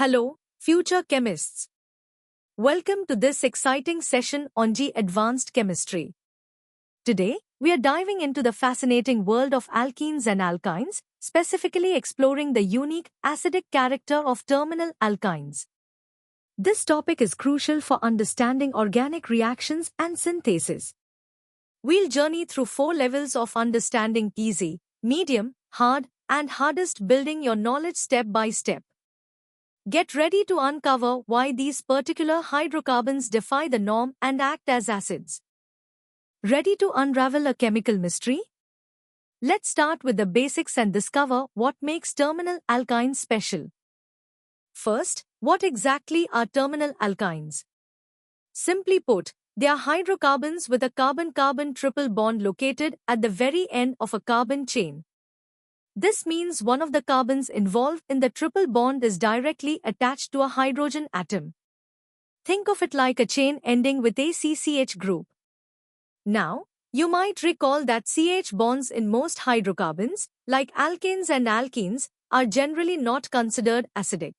Hello, future chemists. Welcome to this exciting session on Advanced Chemistry. Today, we are diving into the fascinating world of alkenes and alkynes, specifically exploring the unique acidic character of terminal alkynes. This topic is crucial for understanding organic reactions and synthesis. We'll journey through 4 levels of understanding: easy, medium, hard, and hardest, building your knowledge step by step. Get ready to uncover why these particular hydrocarbons defy the norm and act as acids. Ready to unravel a chemical mystery? Let's start with the basics and discover what makes terminal alkynes special. First, what exactly are terminal alkynes? Simply put, they are hydrocarbons with a carbon-carbon triple bond located at the very end of a carbon chain. This means one of the carbons involved in the triple bond is directly attached to a hydrogen atom. Think of it like a chain ending with a CCH group. Now, you might recall that CH bonds in most hydrocarbons, like alkanes and alkenes, are generally not considered acidic.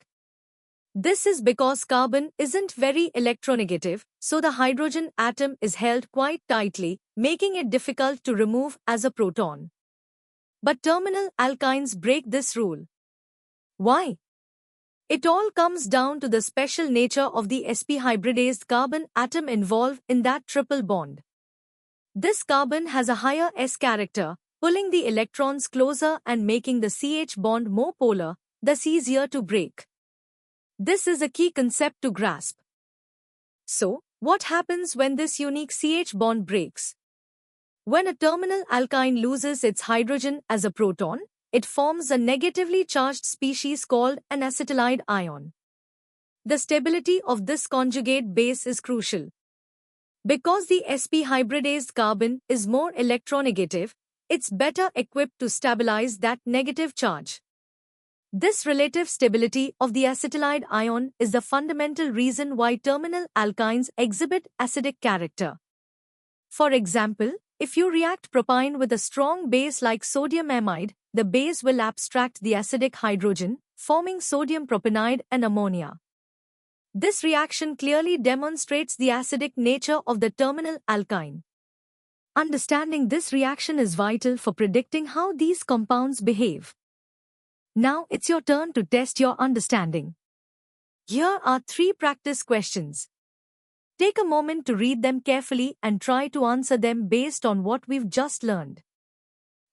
This is because carbon isn't very electronegative, so the hydrogen atom is held quite tightly, making it difficult to remove as a proton. But terminal alkynes break this rule. Why? It all comes down to the special nature of the sp hybridized carbon atom involved in that triple bond. This carbon has a higher S character, pulling the electrons closer and making the CH bond more polar, thus easier to break. This is a key concept to grasp. So, what happens when this unique CH bond breaks? When a terminal alkyne loses its hydrogen as a proton, it forms a negatively charged species called an acetylide ion. The stability of this conjugate base is crucial. Because the sp hybridized carbon is more electronegative, it's better equipped to stabilize that negative charge. This relative stability of the acetylide ion is the fundamental reason why terminal alkynes exhibit acidic character. For example, if you react propyne with a strong base like sodium amide, the base will abstract the acidic hydrogen, forming sodium propanide and ammonia. This reaction clearly demonstrates the acidic nature of the terminal alkyne. Understanding this reaction is vital for predicting how these compounds behave. Now it's your turn to test your understanding. Here are 3 practice questions. Take a moment to read them carefully and try to answer them based on what we've just learned.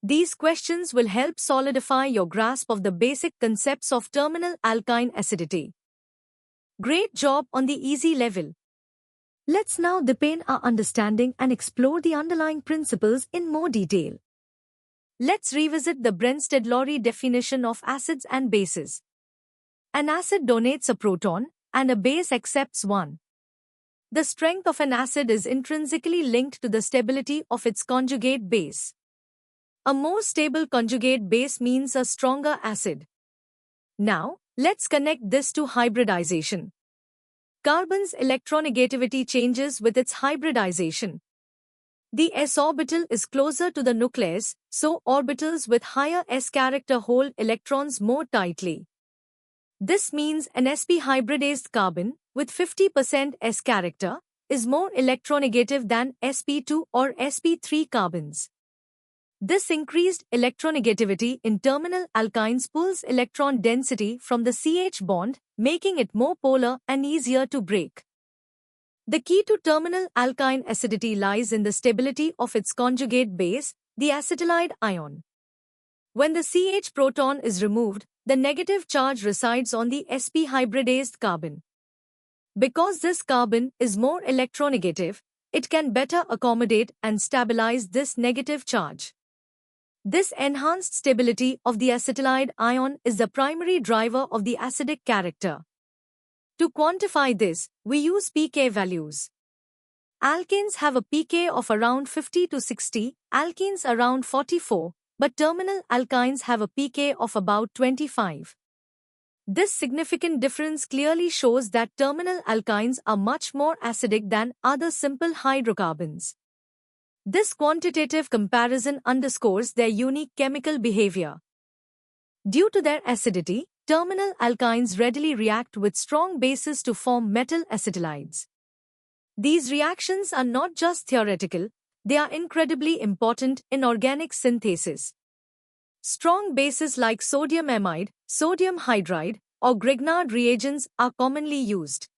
These questions will help solidify your grasp of the basic concepts of terminal alkyne acidity. Great job on the easy level. Let's now deepen our understanding and explore the underlying principles in more detail. Let's revisit the Brensted-Lowry definition of acids and bases. An acid donates a proton, and a base accepts one. The strength of an acid is intrinsically linked to the stability of its conjugate base. A more stable conjugate base means a stronger acid. Now, let's connect this to hybridization. Carbon's electronegativity changes with its hybridization. The s orbital is closer to the nucleus, so orbitals with higher s character hold electrons more tightly. This means an sp hybridized carbon, with 50% S character, is more electronegative than sp2 or sp3 carbons. This increased electronegativity in terminal alkynes pulls electron density from the CH bond, making it more polar and easier to break. The key to terminal alkyne acidity lies in the stability of its conjugate base, the acetylide ion. When the CH proton is removed, the negative charge resides on the sp hybridized carbon. Because this carbon is more electronegative, it can better accommodate and stabilize this negative charge. This enhanced stability of the acetylide ion is the primary driver of the acidic character. To quantify this, we use pK values. Alkanes have a pK of around 50 to 60, alkenes around 44, but terminal alkynes have a pK of about 25. This significant difference clearly shows that terminal alkynes are much more acidic than other simple hydrocarbons. This quantitative comparison underscores their unique chemical behavior. Due to their acidity, terminal alkynes readily react with strong bases to form metal acetylides. These reactions are not just theoretical, they are incredibly important in organic synthesis. Strong bases like sodium amide, sodium hydride, or Grignard reagents are commonly used.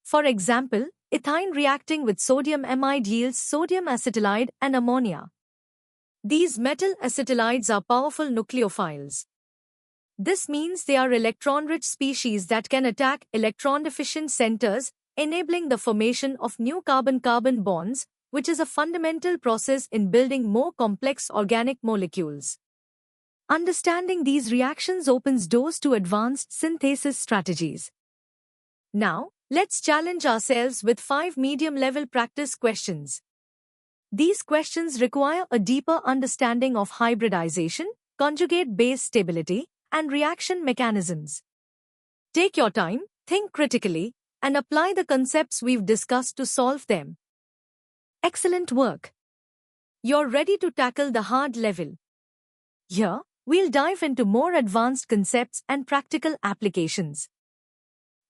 For example, ethine reacting with sodium amide yields sodium acetylide and ammonia. These metal acetylides are powerful nucleophiles. This means they are electron-rich species that can attack electron-deficient centers, enabling the formation of new carbon-carbon bonds, which is a fundamental process in building more complex organic molecules. Understanding these reactions opens doors to advanced synthesis strategies. Now, let's challenge ourselves with 5 medium-level practice questions. These questions require a deeper understanding of hybridization, conjugate base stability, and reaction mechanisms. Take your time, think critically, and apply the concepts we've discussed to solve them. Excellent work! You're ready to tackle the hard level. Here, we'll dive into more advanced concepts and practical applications.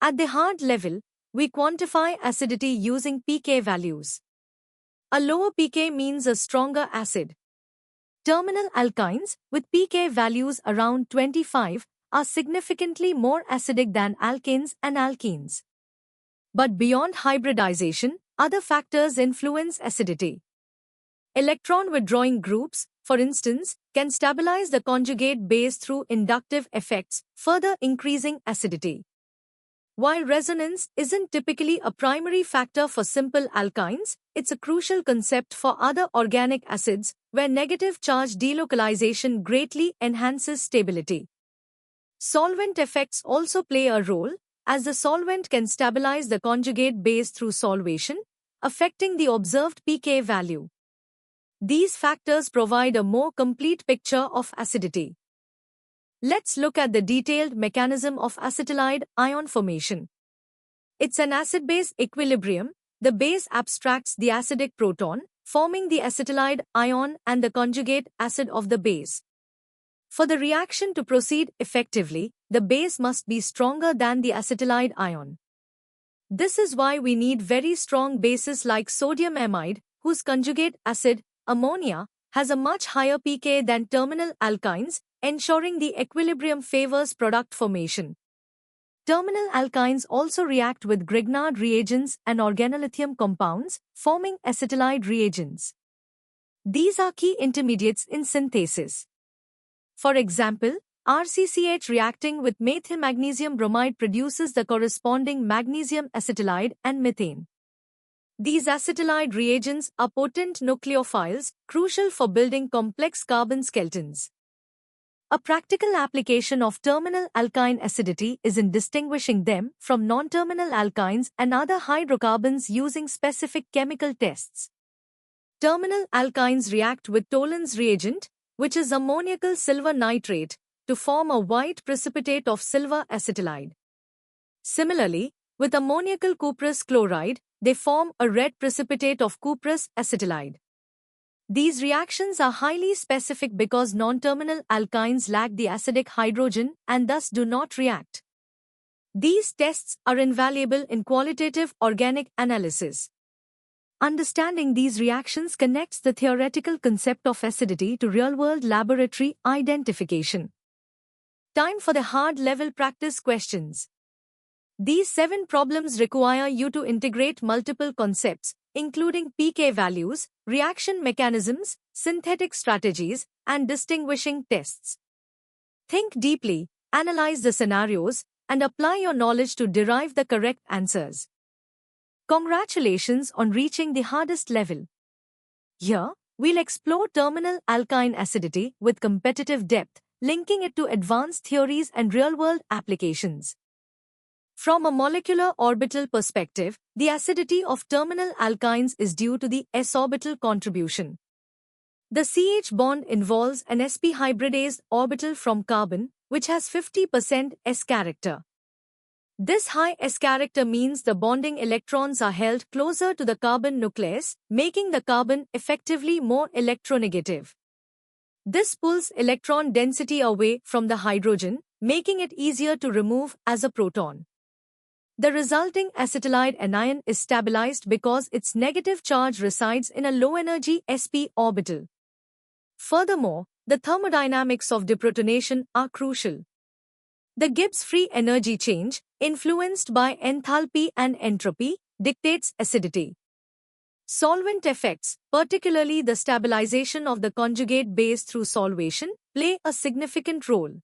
At the hard level, we quantify acidity using pK values. A lower pK means a stronger acid. Terminal alkynes, with pK values around 25, are significantly more acidic than alkanes and alkenes. But beyond hybridization, other factors influence acidity. Electron-withdrawing groups, for instance, can stabilize the conjugate base through inductive effects, further increasing acidity. While resonance isn't typically a primary factor for simple alkynes, it's a crucial concept for other organic acids, where negative charge delocalization greatly enhances stability. Solvent effects also play a role, as the solvent can stabilize the conjugate base through solvation, affecting the observed pK value. These factors provide a more complete picture of acidity. Let's look at the detailed mechanism of acetylide ion formation. It's an acid-base equilibrium. The base abstracts the acidic proton, forming the acetylide ion and the conjugate acid of the base. For the reaction to proceed effectively, the base must be stronger than the acetylide ion. This is why we need very strong bases like sodium amide, whose conjugate acid, ammonia, has a much higher pK than terminal alkynes, ensuring the equilibrium favors product formation. Terminal alkynes also react with Grignard reagents and organolithium compounds, forming acetylide reagents. These are key intermediates in synthesis. For example, RCCH reacting with methyl magnesium bromide produces the corresponding magnesium acetylide and methane. These acetylide reagents are potent nucleophiles, crucial for building complex carbon skeletons. A practical application of terminal alkyne acidity is in distinguishing them from non-terminal alkynes and other hydrocarbons using specific chemical tests. Terminal alkynes react with Toland's reagent, which is ammoniacal silver nitrate, to form a white precipitate of silver acetylide. Similarly, with ammoniacal cuprous chloride, they form a red precipitate of cuprous acetylide. These reactions are highly specific because non-terminal alkynes lack the acidic hydrogen and thus do not react. These tests are invaluable in qualitative organic analysis. Understanding these reactions connects the theoretical concept of acidity to real-world laboratory identification. Time for the hard-level practice questions. These 7 problems require you to integrate multiple concepts, including pK values, reaction mechanisms, synthetic strategies, and distinguishing tests. Think deeply, analyze the scenarios, and apply your knowledge to derive the correct answers. Congratulations on reaching the hardest level. Here, we'll explore terminal alkyne acidity with competitive depth, linking it to advanced theories and real-world applications. From a molecular orbital perspective, the acidity of terminal alkynes is due to the s-orbital contribution. The CH bond involves an sp hybridized orbital from carbon, which has 50% s character. This high s character means the bonding electrons are held closer to the carbon nucleus, making the carbon effectively more electronegative. This pulls electron density away from the hydrogen, making it easier to remove as a proton. The resulting acetylide anion is stabilized because its negative charge resides in a low-energy sp orbital. Furthermore, the thermodynamics of deprotonation are crucial. The Gibbs free energy change, influenced by enthalpy and entropy, dictates acidity. Solvent effects, particularly the stabilization of the conjugate base through solvation, play a significant role.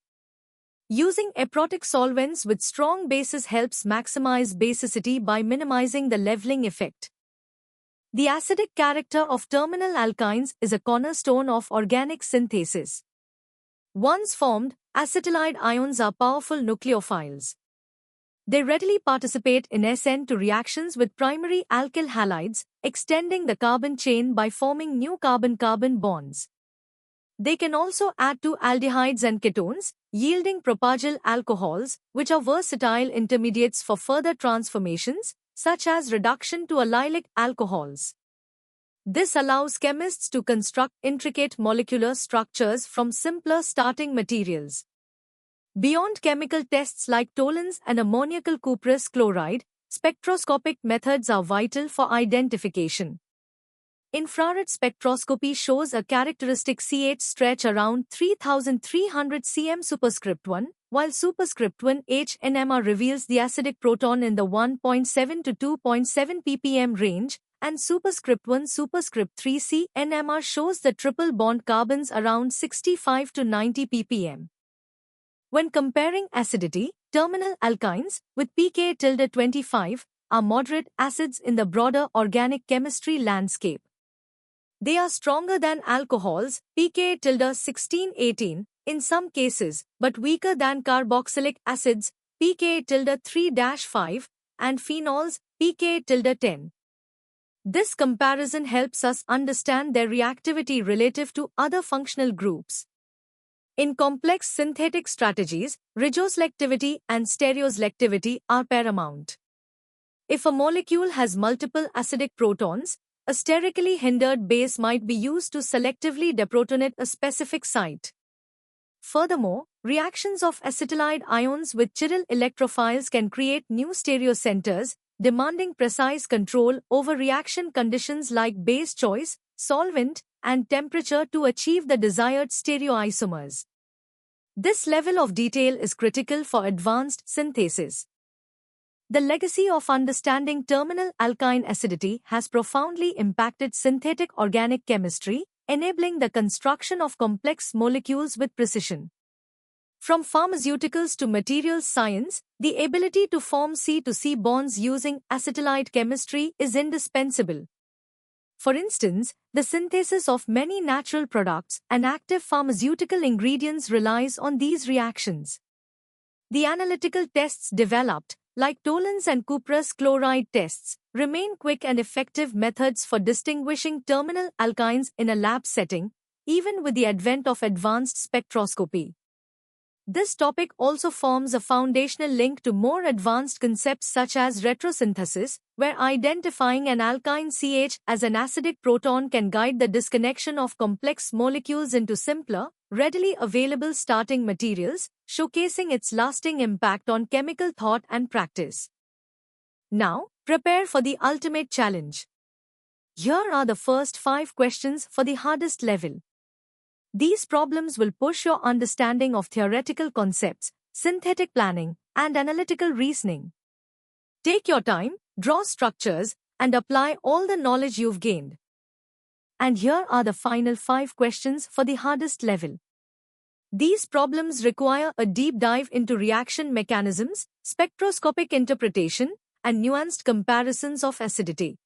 Using aprotic solvents with strong bases helps maximize basicity by minimizing the leveling effect. The acidic character of terminal alkynes is a cornerstone of organic synthesis. Once formed, acetylide ions are powerful nucleophiles. They readily participate in SN2 reactions with primary alkyl halides, extending the carbon chain by forming new carbon-carbon bonds. They can also add to aldehydes and ketones, yielding propagyl alcohols, which are versatile intermediates for further transformations, such as reduction to allylic alcohols. This allows chemists to construct intricate molecular structures from simpler starting materials. Beyond chemical tests like toluenes and ammoniacal cuprous chloride, spectroscopic methods are vital for identification. Infrared spectroscopy shows a characteristic CH stretch around 3300 cm superscript 1, while superscript 1 H NMR reveals the acidic proton in the 1.7 to 2.7 ppm range, and superscript 1 superscript 3 C NMR shows the triple bond carbons around 65 to 90 ppm. When comparing acidity, terminal alkynes, with pK-25, are moderate acids in the broader organic chemistry landscape. They are stronger than alcohols, pK-16-18, in some cases, but weaker than carboxylic acids, pK-3-5, and phenols, pK-10. This comparison helps us understand their reactivity relative to other functional groups. In complex synthetic strategies, regoselectivity and stereoselectivity are paramount. If a molecule has multiple acidic protons, a sterically hindered base might be used to selectively deprotonate a specific site. Furthermore, reactions of acetylide ions with chiral electrophiles can create new stereocenters, demanding precise control over reaction conditions like base choice, solvent, and temperature to achieve the desired stereoisomers. This level of detail is critical for advanced synthesis. The legacy of understanding terminal alkyne acidity has profoundly impacted synthetic organic chemistry, enabling the construction of complex molecules with precision. From pharmaceuticals to materials science, the ability to form C-to-C bonds using acetylide chemistry is indispensable. For instance, the synthesis of many natural products and active pharmaceutical ingredients relies on these reactions. The analytical tests developed, like toluenes and cuprous chloride tests, remain quick and effective methods for distinguishing terminal alkynes in a lab setting, even with the advent of advanced spectroscopy. This topic also forms a foundational link to more advanced concepts such as retrosynthesis, where identifying an alkyne CH as an acidic proton can guide the disconnection of complex molecules into simpler, readily available starting materials, showcasing its lasting impact on chemical thought and practice. Now, prepare for the ultimate challenge. Here are the first 5 questions for the hardest level. These problems will push your understanding of theoretical concepts, synthetic planning, and analytical reasoning. Take your time, draw structures, and apply all the knowledge you've gained. And here are the final 5 questions for the hardest level. These problems require a deep dive into reaction mechanisms, spectroscopic interpretation, and nuanced comparisons of acidity.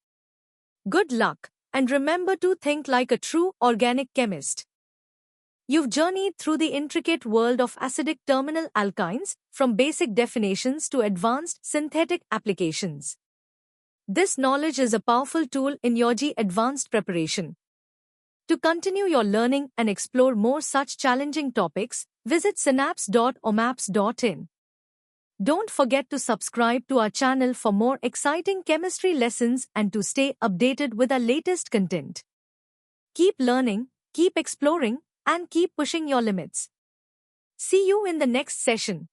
Good luck, and remember to think like a true organic chemist. You've journeyed through the intricate world of acidic terminal alkynes, from basic definitions to advanced synthetic applications. This knowledge is a powerful tool in your advanced preparation. To continue your learning and explore more such challenging topics, visit synapse.omaps.in. Don't forget to subscribe to our channel for more exciting chemistry lessons and to stay updated with our latest content. Keep learning, keep exploring, and keep pushing your limits. See you in the next session.